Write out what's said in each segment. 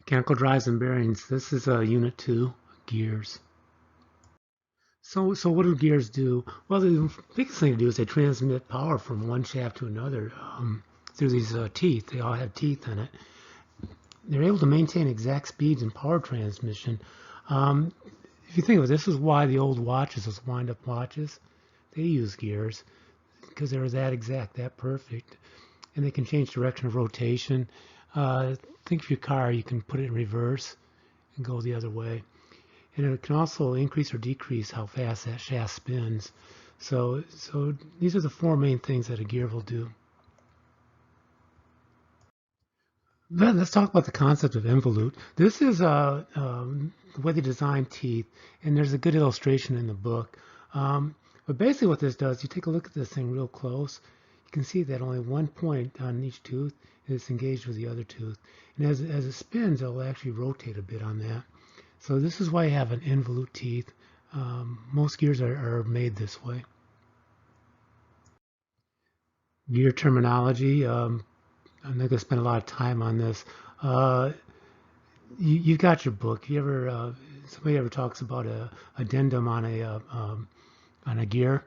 Mechanical drives and bearings. This is Unit 2, gears. So what do gears do? Well, the biggest thing to do is they transmit power from one shaft to another through these teeth. They all have teeth in it. They're able to maintain exact speeds and power transmission. Um, if you think of it, this is why the old watches, those wind-up watches, they use gears because they're that exact, that perfect. And they can change direction of rotation. Think of your car, you can put it in reverse and go the other way. And it can also increase or decrease how fast that shaft spins. So these are the four main things that a gear will do. Then let's talk about the concept of involute. This is the way they design teeth, and there's a good illustration in the book. But basically what this does, you take a look at this thing real close, you can see that only one point on each tooth is engaged with the other tooth. And as it spins, it'll actually rotate a bit on that. So this is why you have an involute teeth. Most gears are made this way. Gear terminology. I'm not going to spend a lot of time on this. You got your book. You ever somebody ever talks about a addendum on a gear?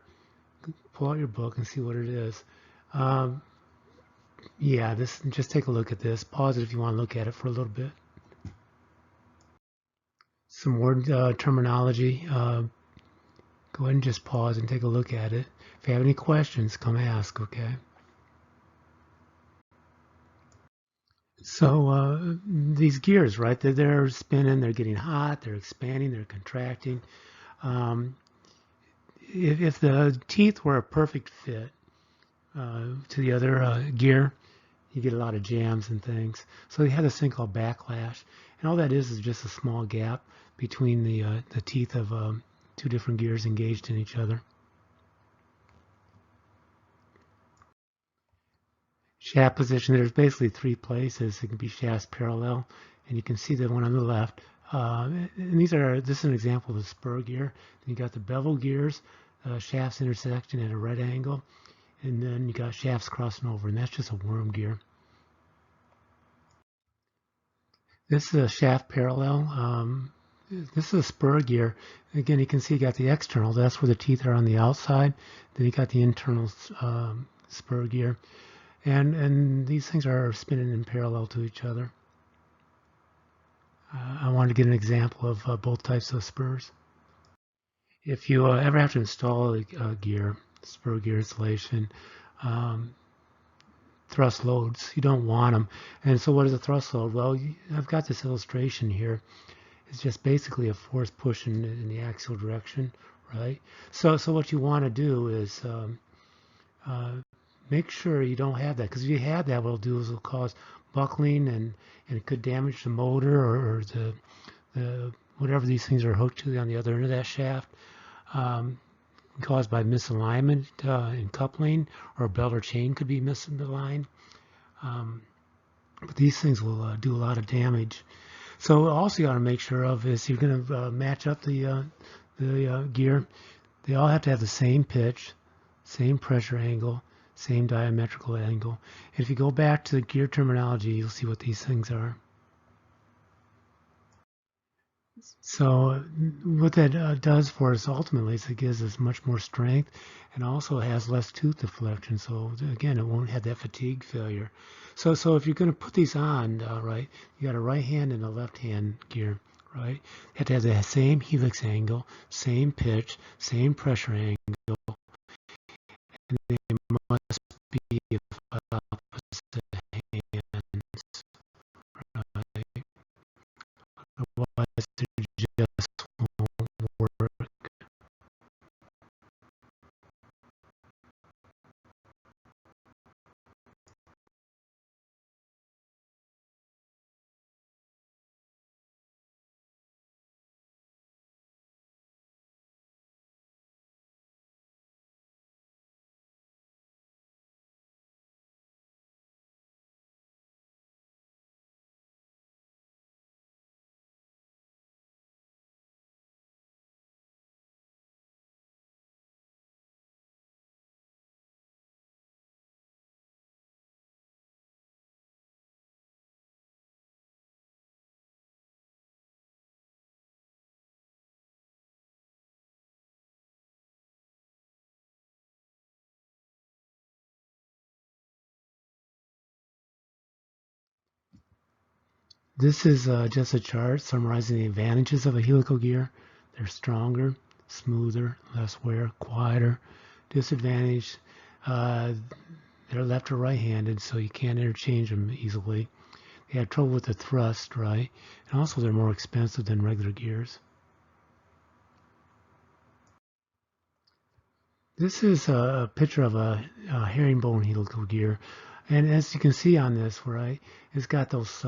Pull out your book and see what it is. Yeah, this. Just take a look at this. Pause it if you want to look at it for a little bit. Some word terminology. Go ahead and just pause and take a look at it. If you have any questions, come ask, okay? So these gears, right, they're spinning, they're getting hot, they're expanding, they're contracting. Um, if the teeth were a perfect fit to the other gear, you get a lot of jams and things. So they have this thing called backlash. And all that is just a small gap between the teeth of two different gears engaged in each other. Shaft position, there's basically three places. It can be shafts parallel, and you can see the one on the left. And this is an example of the spur gear. Then you got the bevel gears, shafts intersecting at a right angle, and then you got shafts crossing over, and that's just a worm gear. This is a shaft parallel. This is a spur gear. Again, you can see you got the external. That's where the teeth are on the outside. Then you got the internal spur gear. And these things are spinning in parallel to each other. I wanted to get an example of both types of spurs. If you ever have to install a gear, spur gear installation, thrust loads, you don't want them. And so what is a thrust load? Well, I've got this illustration here. It's just basically a force push in the axial direction, right? So what you want to do is make sure you don't have that, because if you have that, what it'll do is it'll cause buckling and it could damage the motor or the whatever these things are hooked to on the other end of that shaft, caused by misalignment in coupling, or a belt or chain could be misaligned. But these things will do a lot of damage. So also you ought to make sure of is you're going to match up the gear. They all have to have the same pitch, same pressure angle, same diametrical angle. And if you go back to the gear terminology, you'll see what these things are. So what that does for us ultimately is it gives us much more strength and also has less tooth deflection. So again, it won't have that fatigue failure. So if you're going to put these on, right, you got a right hand and a left hand gear, right? You have to have the same helix angle, same pitch, same pressure angle, and they must be of opposite hands, right? Otherwise, they're just won't work. This is just a chart summarizing the advantages of a helical gear. They're stronger, smoother, less wear, quieter. Disadvantage, they're left or right-handed, so you can't interchange them easily. They have trouble with the thrust, right? And also they're more expensive than regular gears. This is a picture of a herringbone helical gear. And as you can see on this, right, it's got those,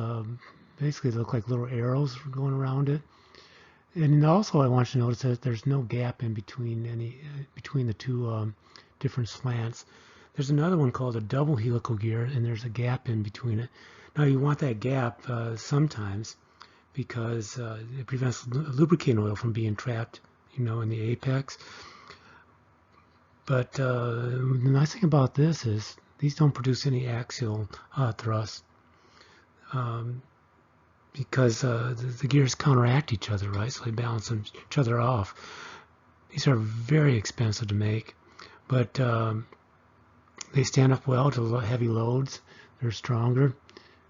basically look like little arrows going around it. And also I want you to notice that there's no gap in between between the two different slants. There's another one called a double helical gear, and there's a gap in between it. Now you want that gap sometimes because it prevents lubricant oil from being trapped, in the apex. But the nice thing about this is these don't produce any axial thrust because the gears counteract each other, right? So they balance each other off. These are very expensive to make, but they stand up well to heavy loads. They're stronger.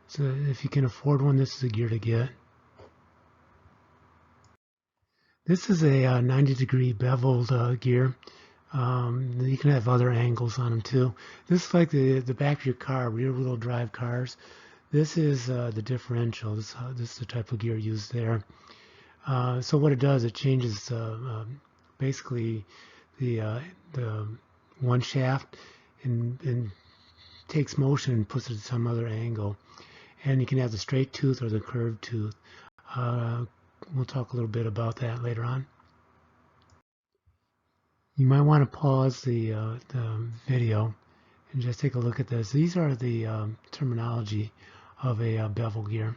So if you can afford one, this is a gear to get. This is a 90-degree beveled gear. You can have other angles on them too. This is like the back of your car, rear-wheel drive cars. This is the differential. This is the type of gear used there. So what it does, it changes basically the one shaft and takes motion and puts it at some other angle. And you can have the straight tooth or the curved tooth. We'll talk a little bit about that later on. You might want to pause the video and just take a look at this. These are the terminology of a bevel gear.